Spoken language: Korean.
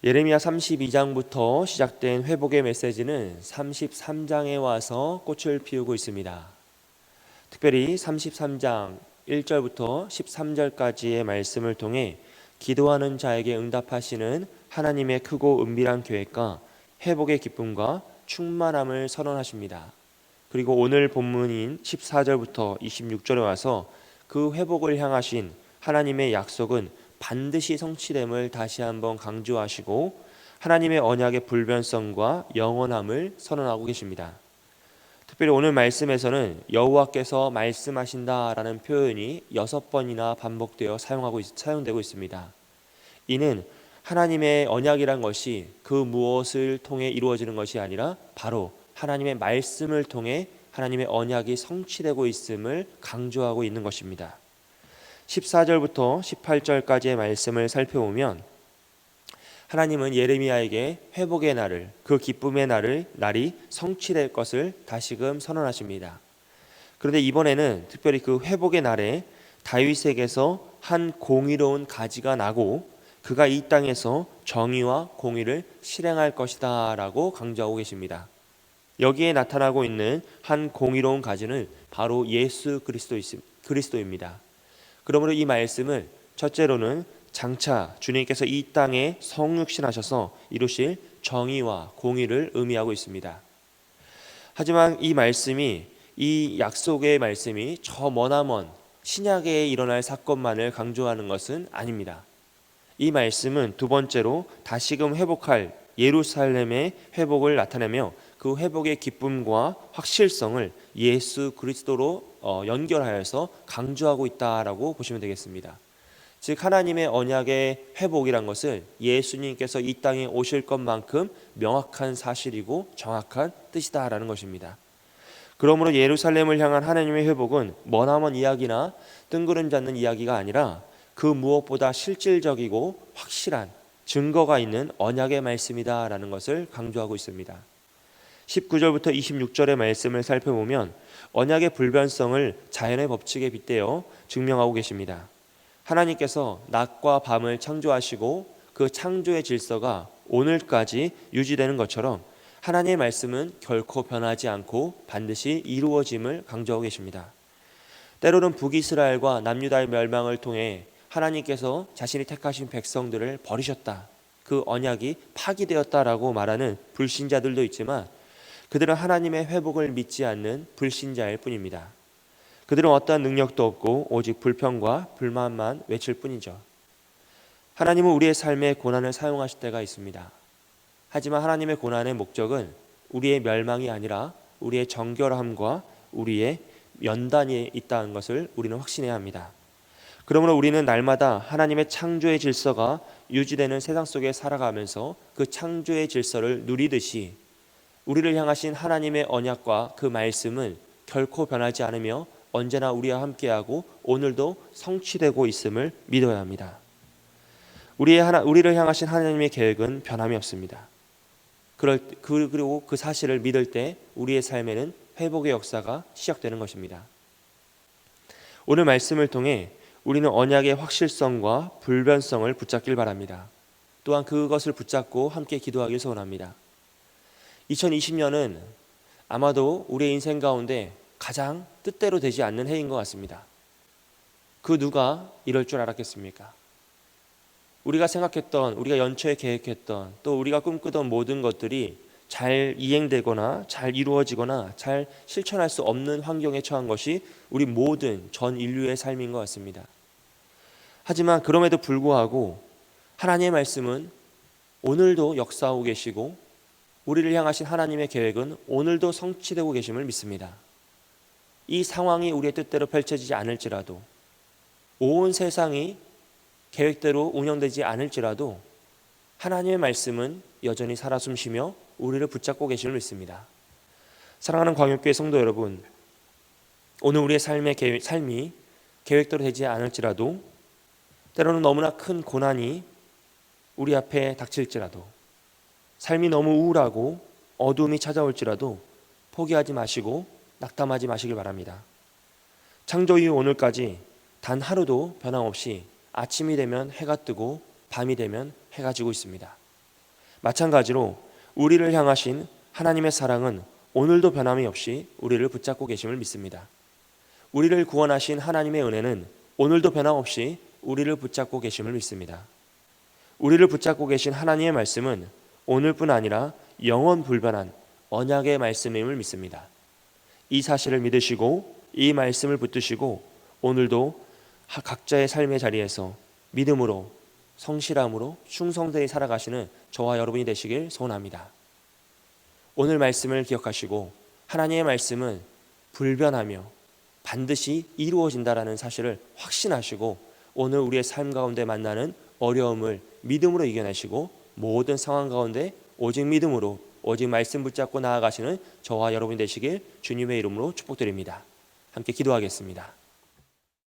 예레미야 32장부터 시작된 회복의 메시지는 33장에 와서 꽃을 피우고 있습니다. 특별히 33장 1절부터 13절까지의 말씀을 통해 기도하는 자에게 응답하시는 하나님의 크고 은밀한 계획과 회복의 기쁨과 충만함을 선언하십니다. 그리고 오늘 본문인 14절부터 26절에 와서 그 회복을 향하신 하나님의 약속은 반드시 성취됨을 다시 한번 강조하시고 하나님의 언약의 불변성과 영원함을 선언하고 계십니다. 특별히 오늘 말씀에서는 여호와께서 말씀하신다라는 표현이 6번이나 반복되어 사용되고 있습니다. 이는 하나님의 언약이란 것이 그 무엇을 통해 이루어지는 것이 아니라 바로 하나님의 말씀을 통해 하나님의 언약이 성취되고 있음을 강조하고 있는 것입니다. 14절부터 18절까지의 말씀을 살펴보면 하나님은 예레미야에게 회복의 날을, 그 기쁨의 날이 성취될 것을 다시금 선언하십니다. 그런데 이번에는 특별히 그 회복의 날에 다윗에게서 한 공의로운 가지가 나고 그가 이 땅에서 정의와 공의를 실행할 것이다 라고 강조하고 계십니다. 여기에 나타나고 있는 한 공의로운 가지는 바로 예수 그리스도입니다. 그러므로 이 말씀을 첫째로는 장차 주님께서 이 땅에 성육신하셔서 이루실 정의와 공의를 의미하고 있습니다. 하지만 이 약속의 말씀이 저 머나먼 신약에 일어날 사건만을 강조하는 것은 아닙니다. 이 말씀은 두 번째로 다시금 회복할 예루살렘의 회복을 나타내며 그 회복의 기쁨과 확실성을 예수 그리스도로 연결하여서 강조하고 있다라고 보시면 되겠습니다. 즉 하나님의 언약의 회복이란 것을 예수님께서 이 땅에 오실 것만큼 명확한 사실이고 정확한 뜻이다라는 것입니다. 그러므로 예루살렘을 향한 하나님의 회복은 머나먼 이야기나 뜬구름 잡는 이야기가 아니라 그 무엇보다 실질적이고 확실한 증거가 있는 언약의 말씀이다라는 것을 강조하고 있습니다. 19절부터 26절의 말씀을 살펴보면 언약의 불변성을 자연의 법칙에 빗대어 증명하고 계십니다. 하나님께서 낮과 밤을 창조하시고 그 창조의 질서가 오늘까지 유지되는 것처럼 하나님의 말씀은 결코 변하지 않고 반드시 이루어짐을 강조하고 계십니다. 때로는 북이스라엘과 남유다의 멸망을 통해 하나님께서 자신이 택하신 백성들을 버리셨다, 그 언약이 파기되었다라고 말하는 불신자들도 있지만 그들은 하나님의 회복을 믿지 않는 불신자일 뿐입니다. 그들은 어떠한 능력도 없고 오직 불평과 불만만 외칠 뿐이죠. 하나님은 우리의 삶에 고난을 사용하실 때가 있습니다. 하지만 하나님의 고난의 목적은 우리의 멸망이 아니라 우리의 정결함과 우리의 연단이 있다는 것을 우리는 확신해야 합니다. 그러므로 우리는 날마다 하나님의 창조의 질서가 유지되는 세상 속에 살아가면서 그 창조의 질서를 누리듯이 우리를 향하신 하나님의 언약과 그 말씀은 결코 변하지 않으며 언제나 우리와 함께하고 오늘도 성취되고 있음을 믿어야 합니다. 우리를 향하신 하나님의 계획은 변함이 없습니다. 그리고 그 사실을 믿을 때 우리의 삶에는 회복의 역사가 시작되는 것입니다. 오늘 말씀을 통해 우리는 언약의 확실성과 불변성을 붙잡길 바랍니다. 또한 그것을 붙잡고 함께 기도하길 소원합니다. 2020년은 아마도 우리의 인생 가운데 가장 뜻대로 되지 않는 해인 것 같습니다. 그 누가 이럴 줄 알았겠습니까? 우리가 생각했던, 우리가 연초에 계획했던, 또 우리가 꿈꾸던 모든 것들이 잘 이행되거나 잘 이루어지거나 잘 실천할 수 없는 환경에 처한 것이 우리 모든 전 인류의 삶인 것 같습니다. 하지만 그럼에도 불구하고 하나님의 말씀은 오늘도 역사하고 계시고 우리를 향하신 하나님의 계획은 오늘도 성취되고 계심을 믿습니다. 이 상황이 우리의 뜻대로 펼쳐지지 않을지라도, 온 세상이 계획대로 운영되지 않을지라도 하나님의 말씀은 여전히 살아 숨쉬며 우리를 붙잡고 계심을 믿습니다. 사랑하는 광역교회 성도 여러분, 오늘 우리의 삶이 계획대로 되지 않을지라도, 때로는 너무나 큰 고난이 우리 앞에 닥칠지라도, 삶이 너무 우울하고 어두움이 찾아올지라도 포기하지 마시고 낙담하지 마시길 바랍니다. 창조 이후 오늘까지 단 하루도 변함없이 아침이 되면 해가 뜨고 밤이 되면 해가 지고 있습니다. 마찬가지로 우리를 향하신 하나님의 사랑은 오늘도 변함이 없이 우리를 붙잡고 계심을 믿습니다. 우리를 구원하신 하나님의 은혜는 오늘도 변함없이 우리를 붙잡고 계심을 믿습니다. 우리를 붙잡고 계신 하나님의 말씀은 오늘뿐 아니라 영원 불변한 언약의 말씀임을 믿습니다. 이 사실을 믿으시고 이 말씀을 붙드시고 오늘도 각자의 삶의 자리에서 믿음으로 성실함으로 충성되이 살아가시는 저와 여러분이 되시길 소원합니다. 오늘 말씀을 기억하시고 하나님의 말씀은 불변하며 반드시 이루어진다라는 사실을 확신하시고 오늘 우리의 삶 가운데 만나는 어려움을 믿음으로 이겨내시고 모든 상황 가운데 오직 믿음으로 오직 말씀 붙잡고 나아가시는 저와 여러분이 되시길 주님의 이름으로 축복드립니다. 함께 기도하겠습니다.